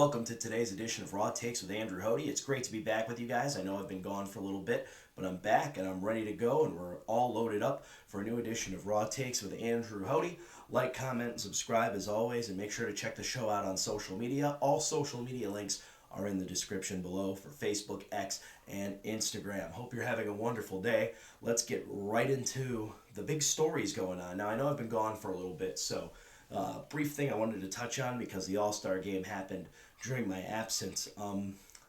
Welcome to today's edition of Raw Takes with Andrew Hoty. It's great to be back with you guys. I know I've been gone for a little bit, but I'm back and I'm ready to go, and we're all loaded up for a new edition of Raw Takes with Andrew Hoty. Like, comment, and subscribe as always, and make sure to check the show out on social media. All social media links are in the description below for Facebook, X, and Instagram. Hope you're having a wonderful day. Let's get right into the big stories going on. Now, I know I've been gone for a little bit, so brief thing I wanted to touch on because the All-Star game happened during my absence.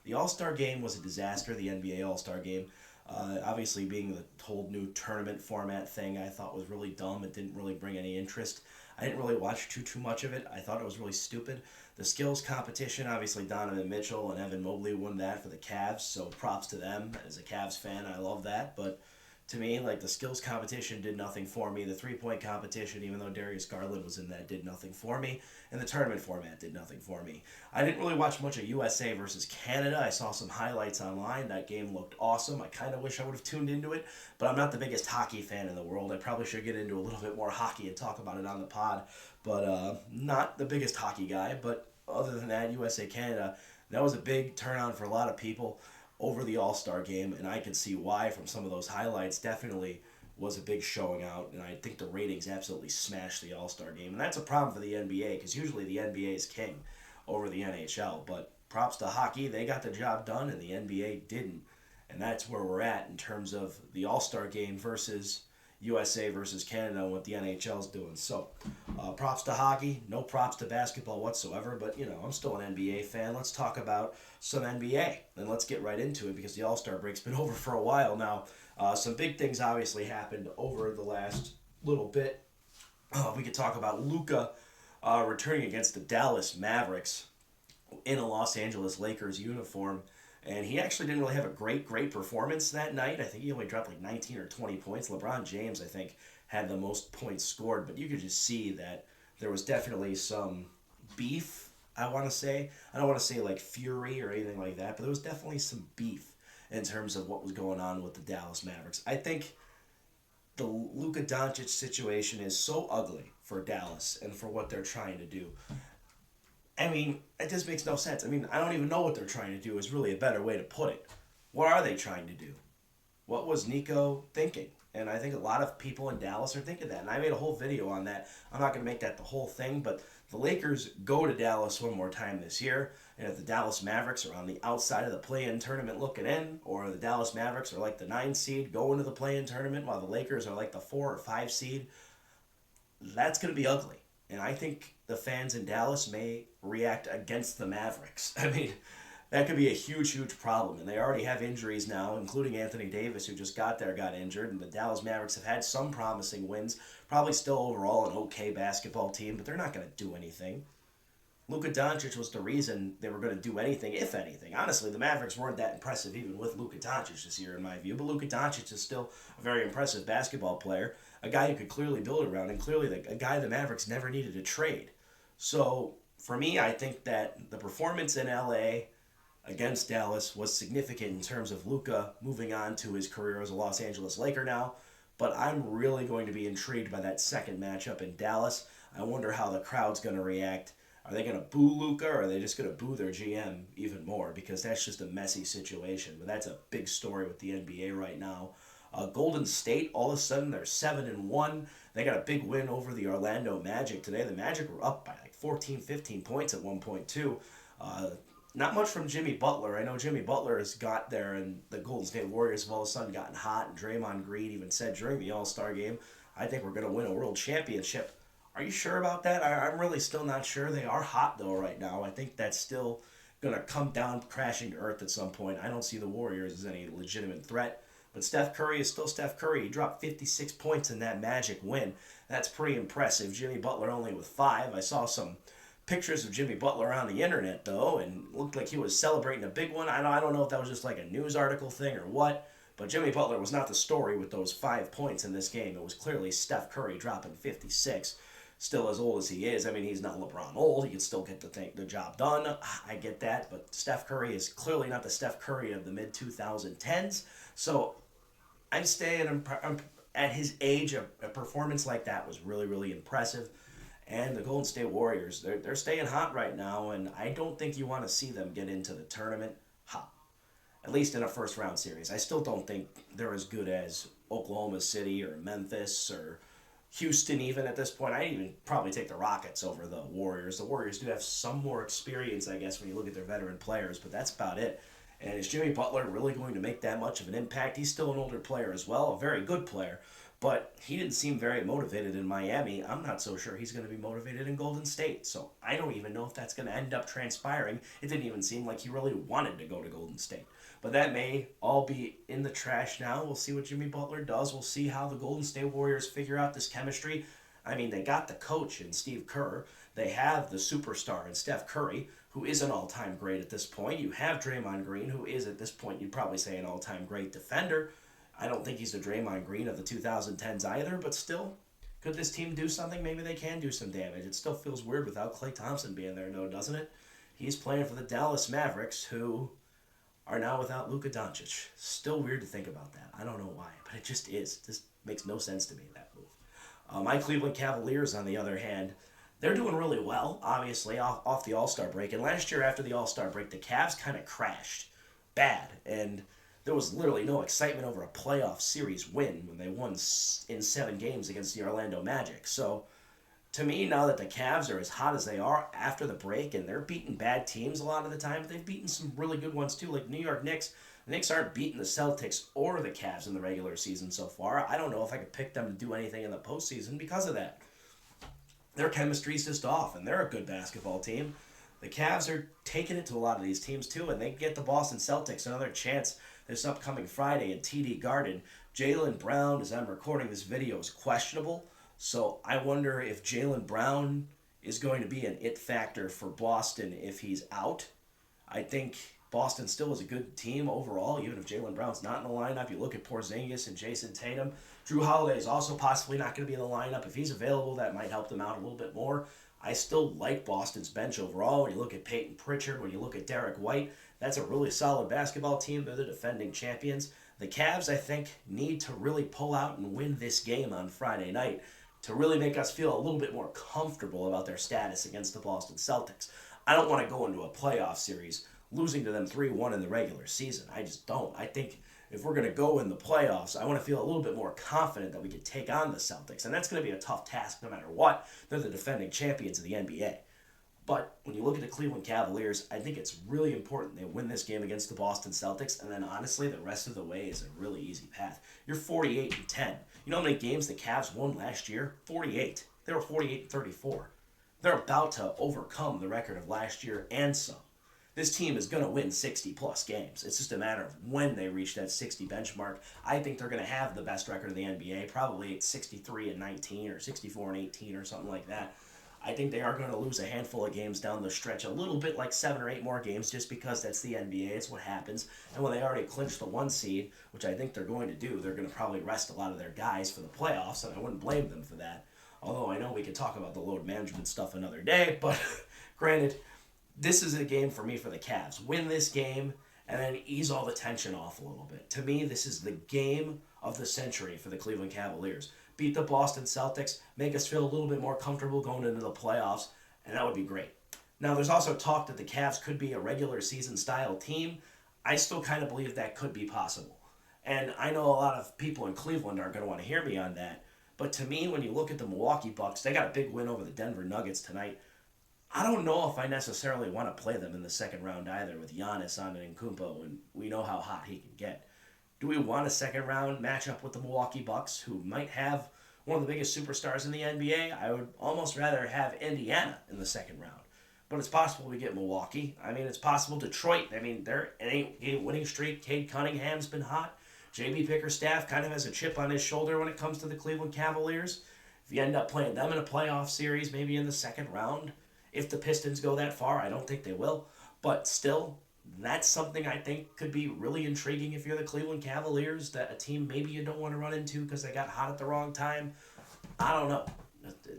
The All-Star game was a disaster, the NBA All-Star game. Obviously, being the whole new tournament format thing, I thought was really dumb. It didn't really bring any interest. I didn't really watch too much of it. I thought it was really stupid. The skills competition, obviously Donovan Mitchell and Evan Mobley won that for the Cavs, so props to them. As a Cavs fan, I love that, but to me, like, the skills competition did nothing for me. The three-point competition, even though Darius Garland was in that, did nothing for me. And the tournament format did nothing for me. I didn't really watch much of USA versus Canada. I saw some highlights online. That game looked awesome. I kind of wish I would have tuned into it, but I'm not the biggest hockey fan in the world. I probably should get into a little bit more hockey and talk about it on the pod, but not the biggest hockey guy. But other than that, USA-Canada, that was a big turn-on for a lot of people over the All-Star game, and I could see why from some of those highlights. Definitely was a big showing out, and I think the ratings absolutely smashed the All-Star game. And that's a problem for the NBA, because usually the NBA is king over the NHL. But props to hockey, they got the job done, and the NBA didn't. And that's where we're at in terms of the All-Star game versus USA versus Canada and what the NHL's doing. So, props to hockey, no props to basketball whatsoever, but, I'm still an NBA fan. Let's talk about some NBA, and let's get right into it because the All-Star break's been over for a while now. Some big things obviously happened over the last little bit. We could talk about Luka returning against the Dallas Mavericks in a Los Angeles Lakers uniform. And he actually didn't really have a great performance that night. I think he only dropped like 19 or 20 points. LeBron James, I think, had the most points scored. But you could just see that there was definitely some beef, I want to say. I don't want to say like fury or anything like that, but there was definitely some beef in terms of what was going on with the Dallas Mavericks. I think the Luka Doncic situation is so ugly for Dallas and for what they're trying to do. I mean, it just makes no sense. I mean, I don't even know what they're trying to do is really a better way to put it. What are they trying to do? What was Nico thinking? And I think a lot of people in Dallas are thinking that. And I made a whole video on that. I'm not going to make that the whole thing, but the Lakers go to Dallas one more time this year. And if the Dallas Mavericks are on the outside of the play-in tournament looking in, or the Dallas Mavericks are like the 9 seed going to the play-in tournament while the Lakers are like the 4 or 5 seed, that's going to be ugly. And I think the fans in Dallas may react against the Mavericks. I mean, that could be a huge problem. And they already have injuries now, including Anthony Davis, who just got injured. And the Dallas Mavericks have had some promising wins. Probably still overall an okay basketball team, but they're not going to do anything. Luka Doncic was the reason they were going to do anything, if anything. Honestly, the Mavericks weren't that impressive even with Luka Doncic this year, in my view. But Luka Doncic is still a very impressive basketball player, a guy who could clearly build around, and clearly a guy the Mavericks never needed to trade. So, for me, I think that the performance in LA against Dallas was significant in terms of Luka moving on to his career as a Los Angeles Laker now. But I'm really going to be intrigued by that second matchup in Dallas. I wonder how the crowd's going to react. Are they going to boo Luka, or are they just going to boo their GM even more? Because that's just a messy situation. But that's a big story with the NBA right now. Golden State, all of a sudden, they're 7-1. They got a big win over the Orlando Magic today. The Magic were up by like 14, 15 points at one point, too. Not much from Jimmy Butler. I know Jimmy Butler has got there, and the Golden State Warriors have all of a sudden gotten hot. And Draymond Green even said during the All-Star game, I think we're going to win a world championship. Are you sure about that? I'm really still not sure. They are hot, though, right now. I think that's still going to come down crashing to earth at some point. I don't see the Warriors as any legitimate threat. But Steph Curry is still Steph Curry. He dropped 56 points in that Magic win. That's pretty impressive. Jimmy Butler only with 5. I saw some pictures of Jimmy Butler on the internet, though, and it looked like he was celebrating a big one. I don't know if that was just like a news article thing or what, but Jimmy Butler was not the story with those 5 points in this game. It was clearly Steph Curry dropping 56. Still as old as he is. I mean, he's not LeBron old. He can still get the job done. I get that, but Steph Curry is clearly not the Steph Curry of the mid-2010s. So I'm staying at his age. A performance like that was really impressive. And the Golden State Warriors, they're staying hot right now, and I don't think you want to see them get into the tournament hot, at least in a first round series. I still don't think they're as good as Oklahoma City or Memphis or Houston even at this point. I'd even probably take the Rockets over the Warriors. The Warriors do have some more experience, I guess, when you look at their veteran players, but that's about it. And is Jimmy Butler really going to make that much of an impact? He's still an older player as well, a very good player, but he didn't seem very motivated in Miami. I'm not so sure he's going to be motivated in Golden State, so I don't even know if that's going to end up transpiring. It didn't even seem like he really wanted to go to Golden State. But that may all be in the trash now. We'll see what Jimmy Butler does. We'll see how the Golden State Warriors figure out this chemistry. I mean, they got the coach in Steve Kerr. They have the superstar in Steph Curry, who is an all-time great at this point. You have Draymond Green, who is at this point, you'd probably say, an all-time great defender. I don't think he's the Draymond Green of the 2010s either, but still, could this team do something? Maybe they can do some damage. It still feels weird without Klay Thompson being there, though, doesn't it? He's playing for the Dallas Mavericks, who are now without Luka Doncic. Still weird to think about that. I don't know why, but it just is. This makes no sense to me, that move. My Cleveland Cavaliers, on the other hand, they're doing really well, obviously, off the All-Star break. And last year, after the All-Star break, the Cavs kind of crashed bad. And there was literally no excitement over a playoff series win when they won in 7 games against the Orlando Magic. So, to me, now that the Cavs are as hot as they are after the break, and they're beating bad teams a lot of the time, but they've beaten some really good ones too, like New York Knicks. The Knicks aren't beating the Celtics or the Cavs in the regular season so far. I don't know if I could pick them to do anything in the postseason because of that. Their chemistry's just off, and they're a good basketball team. The Cavs are taking it to a lot of these teams too, and they get the Boston Celtics another chance this upcoming Friday in TD Garden. Jaylen Brown, as I'm recording this video, is questionable. So I wonder if Jaylen Brown is going to be an it factor for Boston if he's out. I think Boston still is a good team overall, even if Jaylen Brown's not in the lineup. You look at Porzingis and Jason Tatum. Drew Holiday is also possibly not going to be in the lineup. If he's available, that might help them out a little bit more. I still like Boston's bench overall. When you look at Peyton Pritchard, when you look at Derek White, that's a really solid basketball team. They're the defending champions. The Cavs, I think, need to really pull out and win this game on Friday night to really make us feel a little bit more comfortable about their status against the Boston Celtics. I don't want to go into a playoff series losing to them 3-1 in the regular season. I just don't. I think if we're going to go in the playoffs, I want to feel a little bit more confident that we could take on the Celtics. And that's going to be a tough task no matter what. They're the defending champions of the NBA. But when you look at the Cleveland Cavaliers, I think it's really important they win this game against the Boston Celtics. And then honestly, the rest of the way is a really easy path. You're 48-10. You know how many games the Cavs won last year? 48. They were 48-34. They're about to overcome the record of last year and some. This team is going to win 60-plus games. It's just a matter of when they reach that 60 benchmark. I think they're going to have the best record in the NBA, probably 63-19 or 64-18 or something like that. I think they are going to lose a handful of games down the stretch, a little bit like 7 or 8 more games, just because that's the NBA. It's what happens. And when they already clinched the 1 seed, which I think they're going to do, they're going to probably rest a lot of their guys for the playoffs, and I wouldn't blame them for that. Although I know we could talk about the load management stuff another day, but granted, this is a game for me for the Cavs. Win this game and then ease all the tension off a little bit. To me, this is the game of the century for the Cleveland Cavaliers. Beat the Boston Celtics, make us feel a little bit more comfortable going into the playoffs, and that would be great. Now, there's also talk that the Cavs could be a regular season style team. I still kind of believe that could be possible. And I know a lot of people in Cleveland aren't going to want to hear me on that. But to me, when you look at the Milwaukee Bucks, they got a big win over the Denver Nuggets tonight. I don't know if I necessarily want to play them in the second round either with Giannis Antetokounmpo, and we know how hot he can get. Do we want a second round matchup with the Milwaukee Bucks, who might have one of the biggest superstars in the NBA? I would almost rather have Indiana in the second round. But it's possible we get Milwaukee. I mean, it's possible Detroit. I mean, they're an 8-game winning streak. Cade Cunningham's been hot. J.B. Bickerstaff kind of has a chip on his shoulder when it comes to the Cleveland Cavaliers. If you end up playing them in a playoff series, maybe in the second round, if the Pistons go that far, I don't think they will. But still, that's something I think could be really intriguing if you're the Cleveland Cavaliers, that a team maybe you don't want to run into because they got hot at the wrong time. I don't know.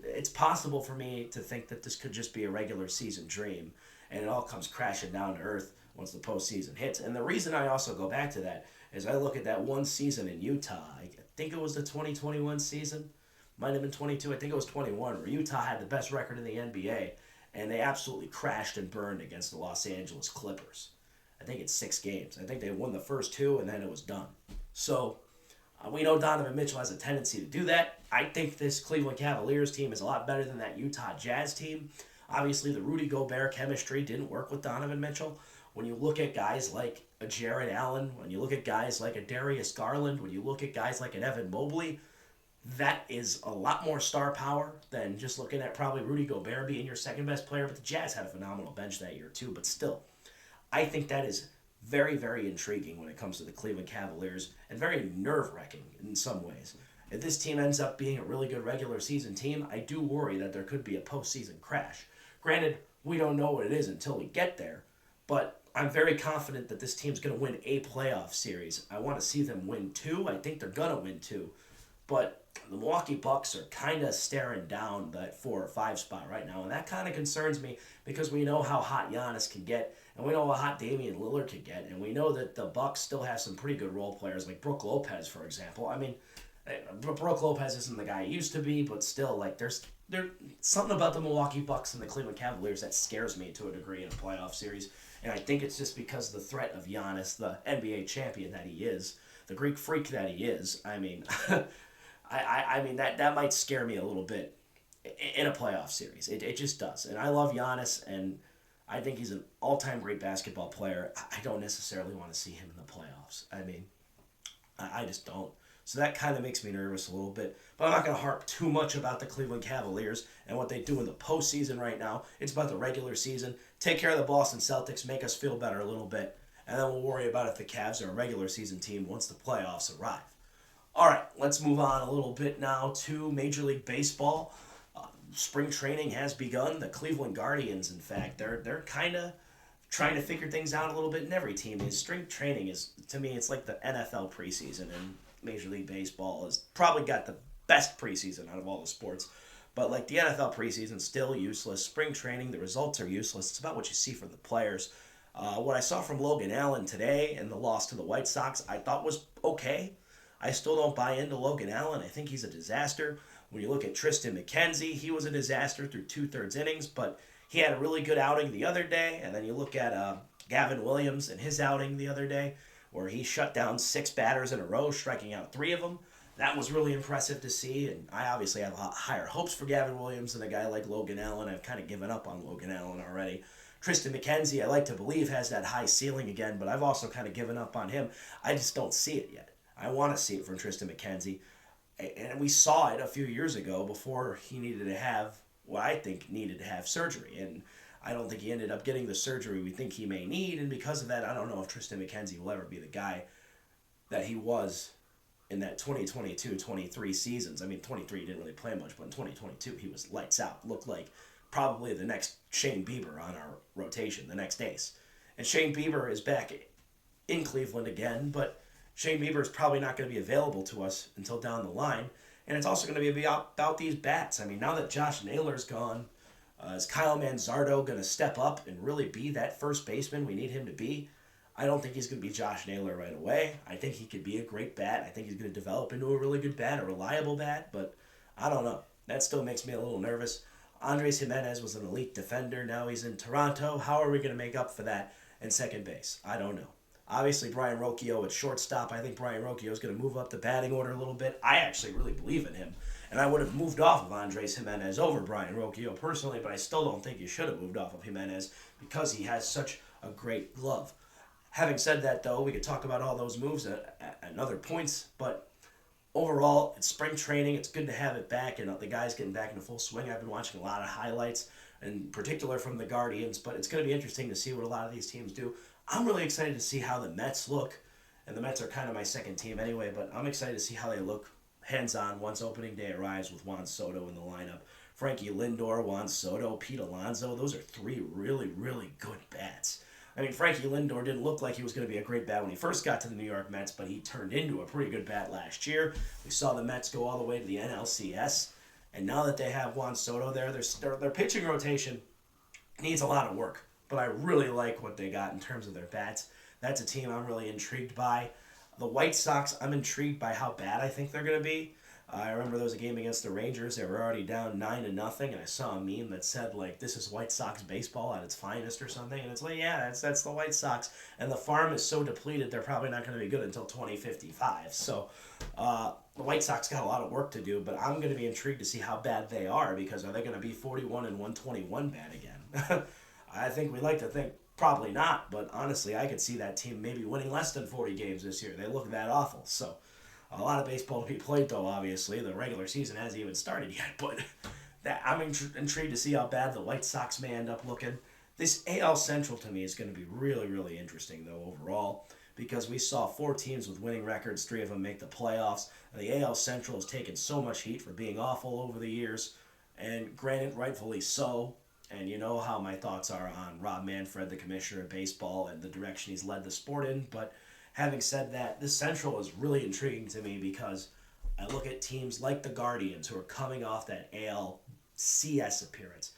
It's possible for me to think that this could just be a regular season dream, and it all comes crashing down to earth once the postseason hits. And the reason I also go back to that is I look at that one season in Utah. I think it was the 2021 season. might have been 22, I think it was 21, where Utah had the best record in the NBA, and they absolutely crashed and burned against the Los Angeles Clippers. I think it's 6 games. I think they won the first two, and then it was done. So we know Donovan Mitchell has a tendency to do that. I think this Cleveland Cavaliers team is a lot better than that Utah Jazz team. Obviously, the Rudy Gobert chemistry didn't work with Donovan Mitchell. When you look at guys like a Jared Allen, when you look at guys like a Darius Garland, when you look at guys like an Evan Mobley, that is a lot more star power than just looking at probably Rudy Gobert being your second best player. But the Jazz had a phenomenal bench that year too. But still, I think that is very, very intriguing when it comes to the Cleveland Cavaliers and very nerve-wracking in some ways. If this team ends up being a really good regular season team, I do worry that there could be a postseason crash. Granted, we don't know what it is until we get there, but I'm very confident that this team's going to win a playoff series. I want to see them win two. I think they're going to win two. But the Milwaukee Bucks are kind of staring down that 4 or 5 spot right now, and that kind of concerns me because we know how hot Giannis can get, and we know how hot Damian Lillard can get, and we know that the Bucks still have some pretty good role players like Brook Lopez, for example. I mean, Brook Lopez isn't the guy he used to be, but still, like there's something about the Milwaukee Bucks and the Cleveland Cavaliers that scares me to a degree in a playoff series, and I think it's just because of the threat of Giannis, the NBA champion that he is, the Greek freak that he is. I mean. I mean, that might scare me a little bit in a playoff series. It just does. And I love Giannis, and I think he's an all-time great basketball player. I don't necessarily want to see him in the playoffs. I mean, I just don't. So that kind of makes me nervous a little bit. But I'm not going to harp too much about the Cleveland Cavaliers and what they do in the postseason right now. It's about the regular season. Take care of the Boston Celtics, make us feel better a little bit, and then we'll worry about if the Cavs are a regular season team once the playoffs arrive. All right, let's move on a little bit now to Major League Baseball. Spring training has begun. The Cleveland Guardians, in fact, they're kind of trying to figure things out a little bit, and every team is. Spring training is, to me, it's like the NFL preseason, and Major League Baseball has probably got the best preseason out of all the sports. But like the NFL preseason, still useless. Spring training, the results are useless. It's about what you see from the players. What I saw from Logan Allen today and the loss to the White Sox, I thought was okay. I still don't buy into Logan Allen. I think he's a disaster. When you look at Tristan McKenzie, he was a disaster through 2/3 innings, but he had a really good outing the other day. And then you look at Gavin Williams and his outing the other day, where he shut down 6 batters in a row, striking out 3 of them. That was really impressive to see, and I obviously have a lot higher hopes for Gavin Williams than a guy like Logan Allen. I've kind of given up on Logan Allen already. Tristan McKenzie, I like to believe, has that high ceiling again, but I've also kind of given up on him. I just don't see it yet. I want to see it from Tristan McKenzie. And we saw it a few years ago before he needed to have what I think needed to have surgery. And I don't think he ended up getting the surgery we think he may need. And because of that, I don't know if Tristan McKenzie will ever be the guy that he was in that 2022-23 seasons. I mean, 23 he didn't really play much, but in 2022 he was lights out. Looked like probably the next Shane Bieber on our rotation, the next ace. And Shane Bieber is back in Cleveland again, but Shane Bieber is probably not going to be available to us until down the line. And it's also going to be about these bats. I mean, now that Josh Naylor's gone, is Kyle Manzardo going to step up and really be that first baseman we need him to be? I don't think he's going to be Josh Naylor right away. I think he could be a great bat. I think he's going to develop into a really good bat, a reliable bat, but I don't know. That still makes me a little nervous. Andres Jimenez was an elite defender. Now he's in Toronto. How are we going to make up for that in second base? I don't know. Obviously, Brian Rocchio at shortstop. I think Brian Rocchio is going to move up the batting order a little bit. I actually really believe in him. And I would have moved off of Andres Jimenez over Brian Rocchio personally, but I still don't think you should have moved off of Jimenez because he has such a great glove. Having said that, though, we could talk about all those moves at other points, but overall, it's spring training. It's good to have it back, and the guys getting back into full swing. I've been watching a lot of highlights, in particular from the Guardians, but it's going to be interesting to see what a lot of these teams do. I'm really excited to see how the Mets look, and the Mets are kind of my second team anyway, but I'm excited to see how they look hands-on once opening day arrives with Juan Soto in the lineup. Frankie Lindor, Juan Soto, Pete Alonso, those are 3 really, really good bats. I mean, Frankie Lindor didn't look like he was going to be a great bat when he first got to the New York Mets, but he turned into a pretty good bat last year. We saw the Mets go all the way to the NLCS, and now that they have Juan Soto there, their pitching rotation needs a lot of work. But I really like what they got in terms of their bats. That's a team I'm really intrigued by. The White Sox, I'm intrigued by how bad I think they're going to be. I remember there was a game against the Rangers. They were already down 9-0, and I saw a meme that said like, "This is White Sox baseball at its finest" or something. And it's like, yeah, that's the White Sox, and the farm is so depleted they're probably not going to be good until 2055. So, the White Sox got a lot of work to do, but I'm going to be intrigued to see how bad they are, because are they going to be 41 and 121 bad again? I think we like to think probably not, but honestly, I could see that team maybe winning less than 40 games this year. They look that awful. So, a lot of baseball to be played, though, obviously. The regular season hasn't even started yet, but I'm intrigued to see how bad the White Sox may end up looking. This AL Central, to me, is going to be really, really interesting, though, overall, because we saw 4 teams with winning records, 3 of them make the playoffs. And the AL Central has taken so much heat for being awful over the years, and granted, rightfully so. And you know how my thoughts are on Rob Manfred, the commissioner of baseball, and the direction he's led the sport in, but having said that, this Central is really intriguing to me because I look at teams like the Guardians who are coming off that ALCS appearance.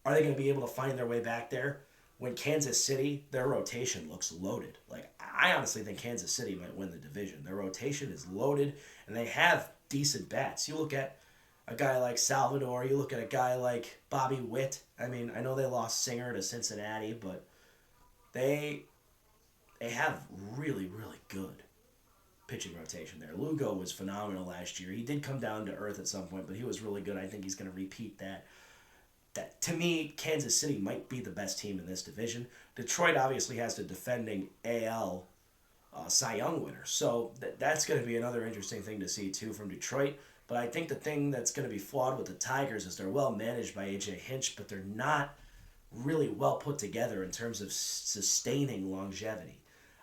Are they going to be able to find their way back there? When Kansas City, their rotation looks loaded. Like, I honestly think Kansas City might win the division. Their rotation is loaded, and they have decent bats. You look at a guy like Salvador, you look at a guy like Bobby Witt. I mean, I know they lost Singer to Cincinnati, but they have really, really good pitching rotation there. Lugo was phenomenal last year. He did come down to earth at some point, but he was really good. I think he's going to repeat that. That to me, Kansas City might be the best team in this division. Detroit obviously has the defending AL Cy Young winner, so that's going to be another interesting thing to see too from Detroit. But I think the thing that's going to be flawed with the Tigers is they're well managed by AJ Hinch, but they're not really well put together in terms of sustaining longevity.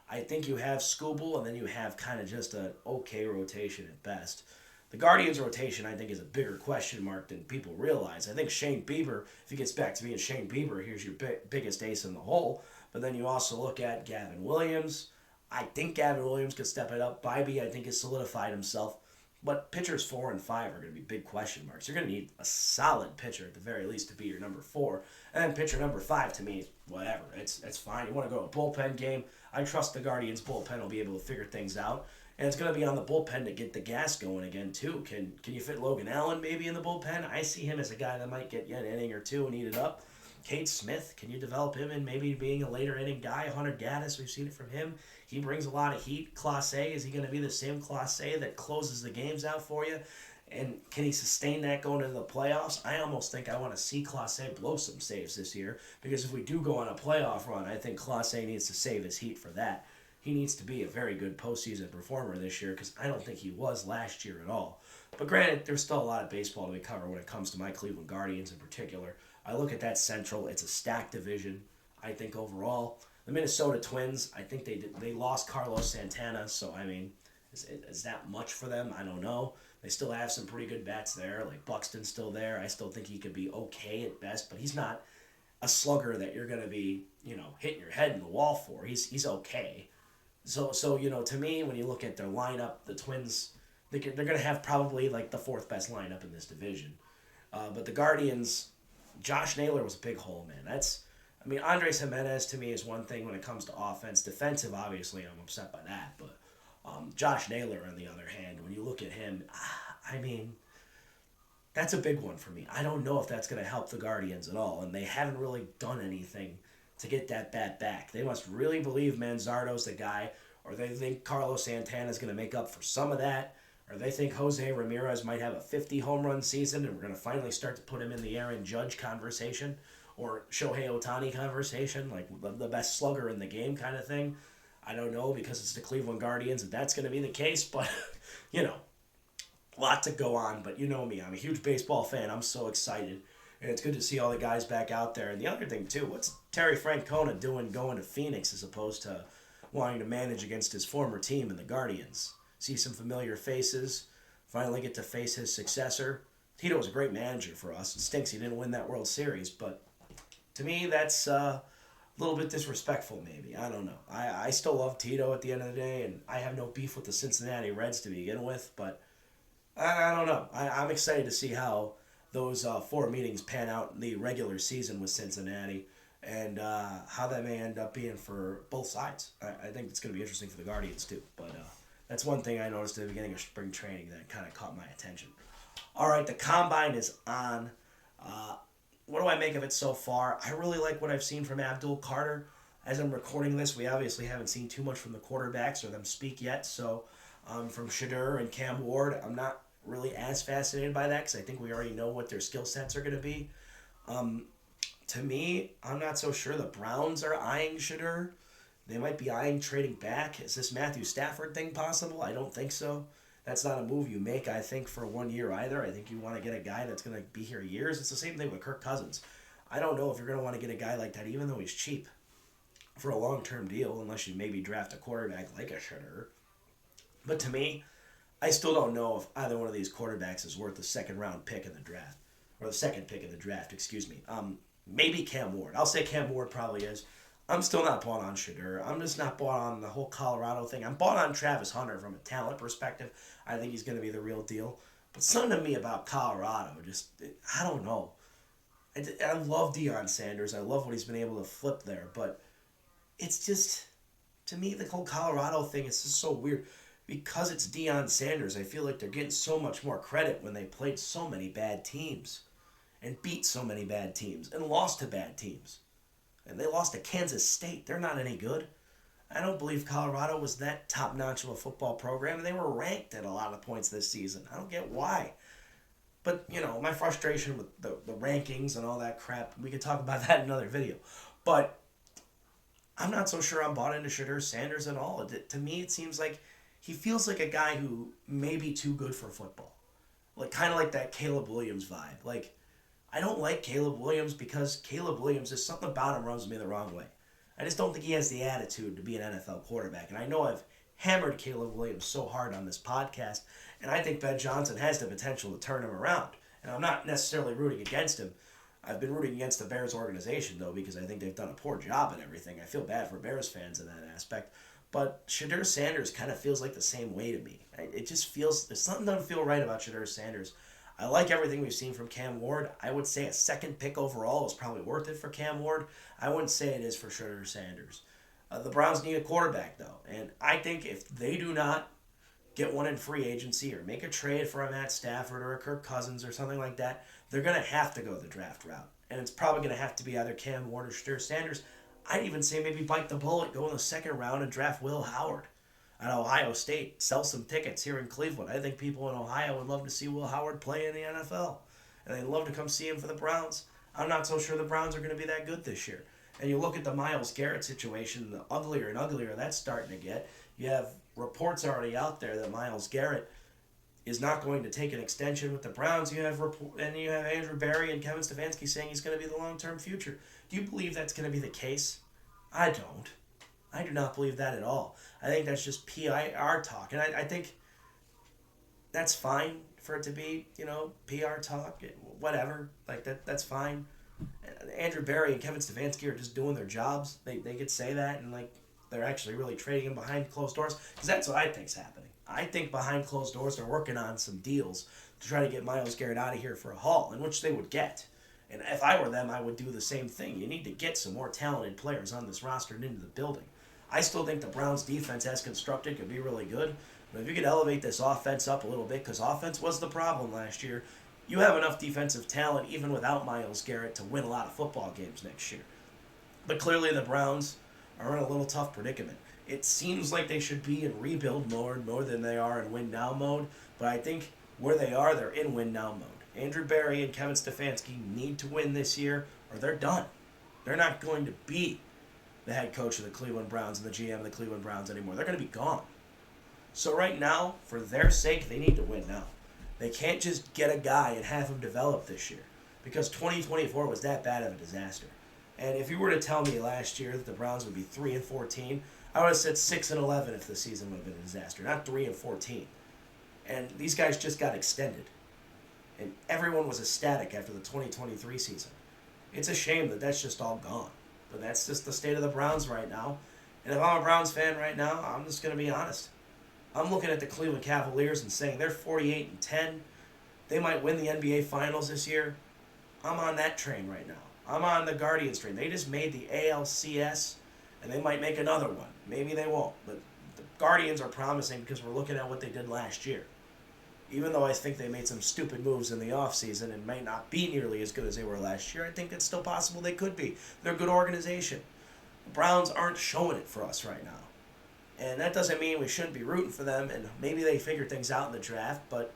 I think you have Scooble, and then you have kind of just an okay rotation at best. The Guardians' rotation, I think, is a bigger question mark than people realize. I think Shane Bieber, if he gets back to being Shane Bieber, here's your biggest ace in the hole. But then you also look at Gavin Williams. I think Gavin Williams could step it up. Bybee, I think, has solidified himself. But pitchers 4 and 5 are going to be big question marks. You're going to need a solid pitcher at the very least to be your number 4. And then pitcher number 5, to me, whatever. It's fine. You want to go a bullpen game? I trust the Guardians' bullpen will be able to figure things out. And it's going to be on the bullpen to get the gas going again, too. Can you fit Logan Allen maybe in the bullpen? I see him as a guy that might get an inning or two and eat it up. Cade Smith, can you develop him in maybe being a later inning guy? Hunter Gaddis, we've seen it from him. He brings a lot of heat. Class A, is he going to be the same Class A that closes the games out for you? And can he sustain that going into the playoffs? I almost think I want to see Class A blow some saves this year, because if we do go on a playoff run, I think Class A needs to save his heat for that. He needs to be a very good postseason performer this year, because I don't think he was last year at all. But granted, there's still a lot of baseball to be covered when it comes to my Cleveland Guardians in particular. I look at that Central. It's a stacked division, I think, overall. The Minnesota Twins, I think they lost Carlos Santana, so, I mean, is that much for them? I don't know. They still have some pretty good bats there. Like, Buxton's still there. I still think he could be okay at best, but he's not a slugger that you're going to be, hitting your head in the wall for. He's okay. So to me, when you look at their lineup, the Twins, they're going to have probably, like, the 4th best lineup in this division. But the Guardians, Josh Naylor was a big hole, man. Andres Jimenez, to me, is one thing when it comes to offense. Defensive, obviously, I'm upset by that. But Josh Naylor, on the other hand, when you look at him, that's a big one for me. I don't know if that's going to help the Guardians at all. And they haven't really done anything to get that bat back. They must really believe Manzardo's the guy, or they think Carlos Santana is going to make up for some of that, or they think Jose Ramirez might have a 50 home run season and we're going to finally start to put him in the Aaron Judge conversation, or Shohei Ohtani conversation, like the best slugger in the game kind of thing. I don't know, because it's the Cleveland Guardians if that's going to be the case, but, a lot to go on. But you know me, I'm a huge baseball fan. I'm so excited. And it's good to see all the guys back out there. And the other thing, too, what's Terry Francona doing going to Phoenix as opposed to wanting to manage against his former team in the Guardians? See some familiar faces, finally get to face his successor. Tito was a great manager for us. It stinks he didn't win that World Series, but to me, that's a little bit disrespectful, maybe. I don't know. I still love Tito at the end of the day, and I have no beef with the Cincinnati Reds to begin with, but I don't know. I'm excited to see how those 4 meetings pan out in the regular season with Cincinnati, and how that may end up being for both sides. I think it's going to be interesting for the Guardians, too. But That's one thing I noticed at the beginning of spring training that kind of caught my attention. All right, the combine is on. Uh, what do I make of it so far? I really like what I've seen from Abdul Carter. As I'm recording this, we obviously haven't seen too much from the quarterbacks or them speak yet. So, from Shadur and Cam Ward, I'm not really as fascinated by that because I think we already know what their skill sets are going to be. Um, to me, I'm not so sure the Browns are eyeing Shadur. They might be eyeing trading back. Is this Matthew Stafford thing possible? I don't think so. That's not a move you make, I think, for 1 year either. I think you want to get a guy that's going to be here years. It's the same thing with Kirk Cousins. I don't know if you're going to want to get a guy like that, even though he's cheap, for a long-term deal, unless you maybe draft a quarterback like a Shadur. But to me, I still don't know if either one of these quarterbacks is worth the second-round pick in the draft. Or the second pick in the draft, excuse me. Maybe Cam Ward. I'll say Cam Ward probably is. I'm still not bought on Shadur. I'm just not bought on the whole Colorado thing. I'm bought on Travis Hunter from a talent perspective. I think he's going to be the real deal. But something to me about Colorado, I don't know. I love Deion Sanders. I love what he's been able to flip there. But it's just, to me, the whole Colorado thing is just so weird. Because it's Deion Sanders, I feel like they're getting so much more credit when they played so many bad teams. And beat so many bad teams. And lost to bad teams. And they lost to Kansas State. They're not any good. I don't believe Colorado was that top-notch of a football program. They were ranked at a lot of points this season. I don't get why. But, my frustration with the rankings and all that crap, we could talk about that in another video. But I'm not so sure I'm bought into Shadur Sanders at all. To me, it seems like he feels like a guy who may be too good for football. Kind of like that Caleb Williams vibe. I don't like Caleb Williams because Caleb Williams, there's something about him rubs me the wrong way. I just don't think he has the attitude to be an NFL quarterback. And I know I've hammered Caleb Williams so hard on this podcast, and I think Ben Johnson has the potential to turn him around. And I'm not necessarily rooting against him. I've been rooting against the Bears organization, though, because I think they've done a poor job and everything. I feel bad for Bears fans in that aspect. But Shadur Sanders kind of feels like the same way to me. It just feels, there's something that doesn't feel right about Shadur Sanders. I like everything we've seen from Cam Ward. I would say a second pick overall is probably worth it for Cam Ward. I wouldn't say it is for Shadur Sanders. The Browns need a quarterback, though. And I think if they do not get one in free agency or make a trade for a Matt Stafford or a Kirk Cousins or something like that, they're going to have to go the draft route. And it's probably going to have to be either Cam Ward or Shadur Sanders. I'd even say maybe bite the bullet, go in the second round and draft Will Howard at Ohio State, sell some tickets here in Cleveland. I think people in Ohio would love to see Will Howard play in the NFL. And they'd love to come see him for the Browns. I'm not so sure the Browns are going to be that good this year. And you look at the Myles Garrett situation, the uglier and uglier that's starting to get. You have reports already out there that Myles Garrett is not going to take an extension with the Browns. You have Andrew Barry and Kevin Stefanski saying he's going to be the long-term future. Do you believe that's going to be the case? I don't. I do not believe that at all. I think that's just PR talk. And I think that's fine for it to be, PR talk, whatever. That's fine. Andrew Barry and Kevin Stefanski are just doing their jobs. They could say that, and they're actually really trading him behind closed doors, because that's what I think's happening. I think behind closed doors they're working on some deals to try to get Myles Garrett out of here for a haul, in which they would get. And if I were them, I would do the same thing. You need to get some more talented players on this roster and into the building. I still think the Browns' defense, as constructed, could be really good. But if you could elevate this offense up a little bit, because offense was the problem last year, you have enough defensive talent, even without Myles Garrett, to win a lot of football games next year. But clearly the Browns are in a little tough predicament. It seems like they should be in rebuild mode more than they are in win-now mode. But I think where they are, they're in win-now mode. Andrew Barry and Kevin Stefanski need to win this year, or they're done. They're not going to be the head coach of the Cleveland Browns and the GM of the Cleveland Browns anymore. They're going to be gone. So right now, for their sake, they need to win now. They can't just get a guy and have him develop this year, because 2024 was that bad of a disaster. And if you were to tell me last year that the Browns would be 3-14, I would have said 6-11 if the season would have been a disaster, not 3-14. And these guys just got extended. And everyone was ecstatic after the 2023 season. It's a shame that that's just all gone. But that's just the state of the Browns right now. And if I'm a Browns fan right now, I'm just going to be honest. I'm looking at the Cleveland Cavaliers and saying they're 48-10. They might win the NBA Finals this year. I'm on that train right now. I'm on the Guardians train. They just made the ALCS, and they might make another one. Maybe they won't. But the Guardians are promising because we're looking at what they did last year. Even though I think they made some stupid moves in the offseason and may not be nearly as good as they were last year, I think it's still possible they could be. They're a good organization. The Browns aren't showing it for us right now. And that doesn't mean we shouldn't be rooting for them, and maybe they figure things out in the draft, but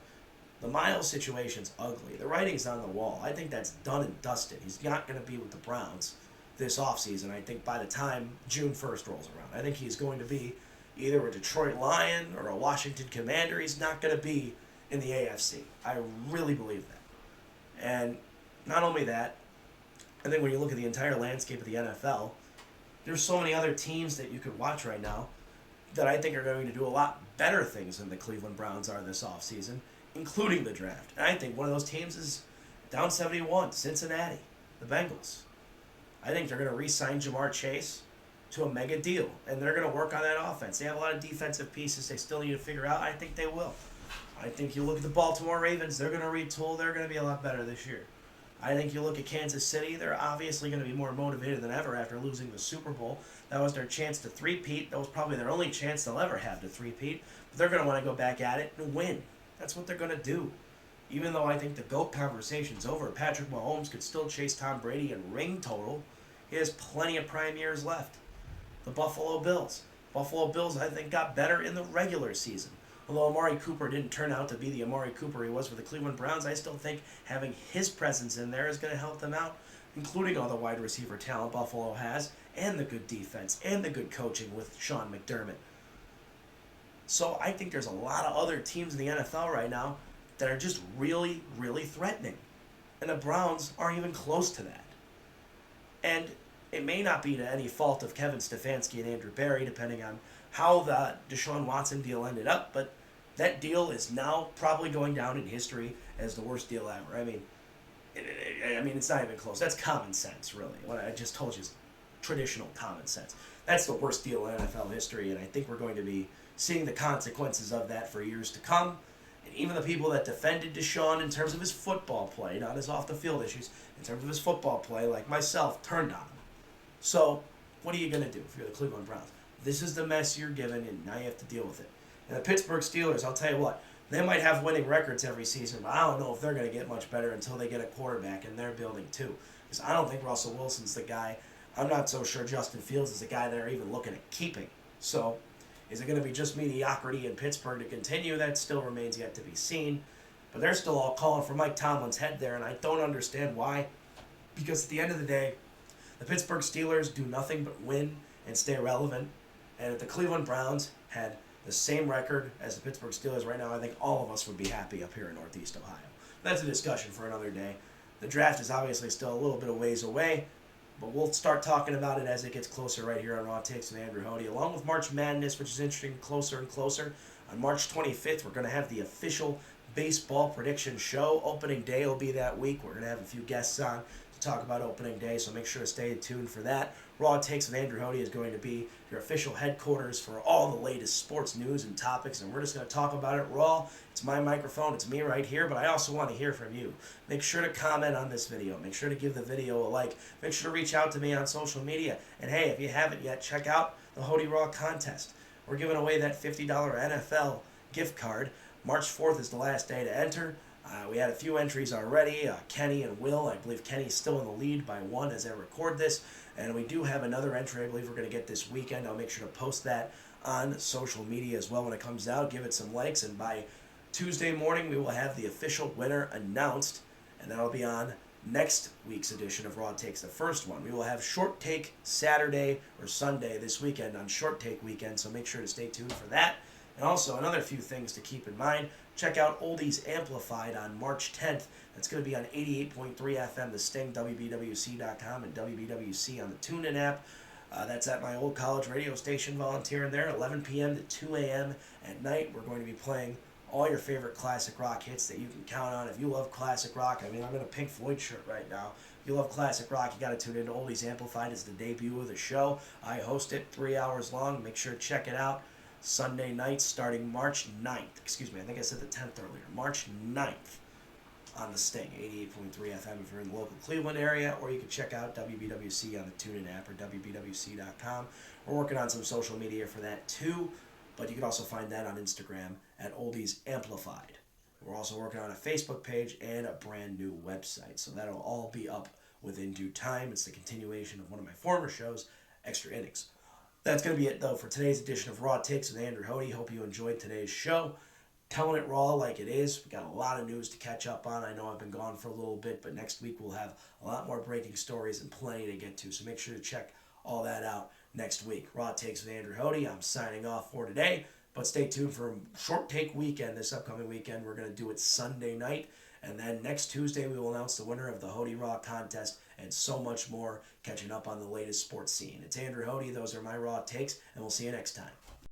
the Myles situation's ugly. The writing's on the wall. I think that's done and dusted. He's not going to be with the Browns this offseason, I think, by the time June 1st rolls around. I think he's going to be either a Detroit Lion or a Washington Commander. He's not going to be in the AFC. I really believe that. And not only that, I think when you look at the entire landscape of the NFL, there's so many other teams that you could watch right now that I think are going to do a lot better things than the Cleveland Browns are this offseason, including the draft. And I think one of those teams is down 71, Cincinnati, the Bengals. I think they're going to re-sign Jamar Chase to a mega deal, and they're going to work on that offense. They have a lot of defensive pieces they still need to figure out. I think they will. I think you look at the Baltimore Ravens, they're going to retool. They're going to be a lot better this year. I think you look at Kansas City, they're obviously going to be more motivated than ever after losing the Super Bowl. That was their chance to three-peat. That was probably their only chance they'll ever have to three-peat. But they're going to want to go back at it and win. That's what they're going to do. Even though I think the GOAT conversation's over, Patrick Mahomes could still chase Tom Brady in ring total. He has plenty of prime years left. The Buffalo Bills. Buffalo Bills, I think, got better in the regular season. Although Amari Cooper didn't turn out to be the Amari Cooper he was for the Cleveland Browns, I still think having his presence in there is going to help them out, including all the wide receiver talent Buffalo has, and the good defense, and the good coaching with Sean McDermott. So I think there's a lot of other teams in the NFL right now that are just really, really threatening. And the Browns aren't even close to that. And it may not be to any fault of Kevin Stefanski and Andrew Berry, depending on how the Deshaun Watson deal ended up, but that deal is now probably going down in history as the worst deal ever. I mean, it's not even close. That's common sense, really. What I just told you is traditional common sense. That's the worst deal in NFL history, and I think we're going to be seeing the consequences of that for years to come. And even the people that defended Deshaun in terms of his football play, not his off-the-field issues, in terms of his football play, like myself, turned on him. So, what are you going to do if you're the Cleveland Browns? This is the mess you're given, and now you have to deal with it. And the Pittsburgh Steelers, I'll tell you what, they might have winning records every season, but I don't know if they're going to get much better until they get a quarterback in their building, too. Because I don't think Russell Wilson's the guy. I'm not so sure Justin Fields is the guy they're even looking at keeping. So, is it going to be just mediocrity in Pittsburgh to continue? That still remains yet to be seen. But they're still all calling for Mike Tomlin's head there, and I don't understand why. Because at the end of the day, the Pittsburgh Steelers do nothing but win and stay relevant. And if the Cleveland Browns had the same record as the Pittsburgh Steelers right now, I think all of us would be happy up here in Northeast Ohio. That's a discussion for another day. The draft is obviously still a little bit of ways away, but we'll start talking about it as it gets closer right here on Raw Takes with Andrew Hoty, along with March Madness, which is interesting, closer and closer. On March 25th, we're going to have the official baseball prediction show. Opening day will be that week. We're going to have a few guests on to talk about opening day, so make sure to stay tuned for that. Raw Takes with Andrew Hoty is going to be your official headquarters for all the latest sports news and topics, and we're just going to talk about it raw. It's my microphone. It's me right here, but I also want to hear from you. Make sure to comment on this video. Make sure to give the video a like. Make sure to reach out to me on social media. And hey, if you haven't yet, check out the Hoty Raw contest. We're giving away that $50 NFL gift card. March 4th is the last day to enter. We had a few entries already. Kenny and Will. I believe Kenny's still in the lead by one as I record this. And we do have another entry I believe we're going to get this weekend. I'll make sure to post that on social media as well when it comes out. Give it some likes. And by Tuesday morning, we will have the official winner announced. And that'll be on next week's edition of Raw Takes, the first one. We will have Short Take Saturday or Sunday this weekend on Short Take weekend. So make sure to stay tuned for that. And also, another few things to keep in mind. Check out Oldies Amplified on March 10th. That's going to be on 88.3 FM, The Sting, WBWC.com, and WBWC on the TuneIn app. That's at my old college radio station, volunteering there, 11 p.m. to 2 a.m. at night. We're going to be playing all your favorite classic rock hits that you can count on. If you love classic rock, I'm in a Pink Floyd shirt right now. If you love classic rock, you got to tune in to Oldies Amplified. It's the debut of the show. I host it, 3 hours long. Make sure to check it out. Sunday nights starting March 9th. Excuse me, I think I said the 10th earlier. March 9th on the Sting, 88.3 FM if you're in the local Cleveland area, or you can check out WBWC on the TuneIn app or WBWC.com. We're working on some social media for that too. but you can also find that on Instagram at Oldies Amplified. We're also working on a Facebook page and a brand new website, so that'll all be up within due time. It's the continuation of one of my former shows, Extra Innings. That's going to be it, though, for today's edition of Raw Takes with Andrew Hoty. Hope you enjoyed today's show. Telling it raw like it is. We got a lot of news to catch up on. I know I've been gone for a little bit, but next week we'll have a lot more breaking stories and plenty to get to, so make sure to check all that out next week. Raw Takes with Andrew Hoty. I'm signing off for today, but stay tuned for a short take weekend this upcoming weekend. We're going to do it Sunday night, and then next Tuesday we will announce the winner of the Hoty Raw contest and so much more, catching up on the latest sports scene. It's Andrew Hoty. Those are my Raw Takes, and we'll see you next time.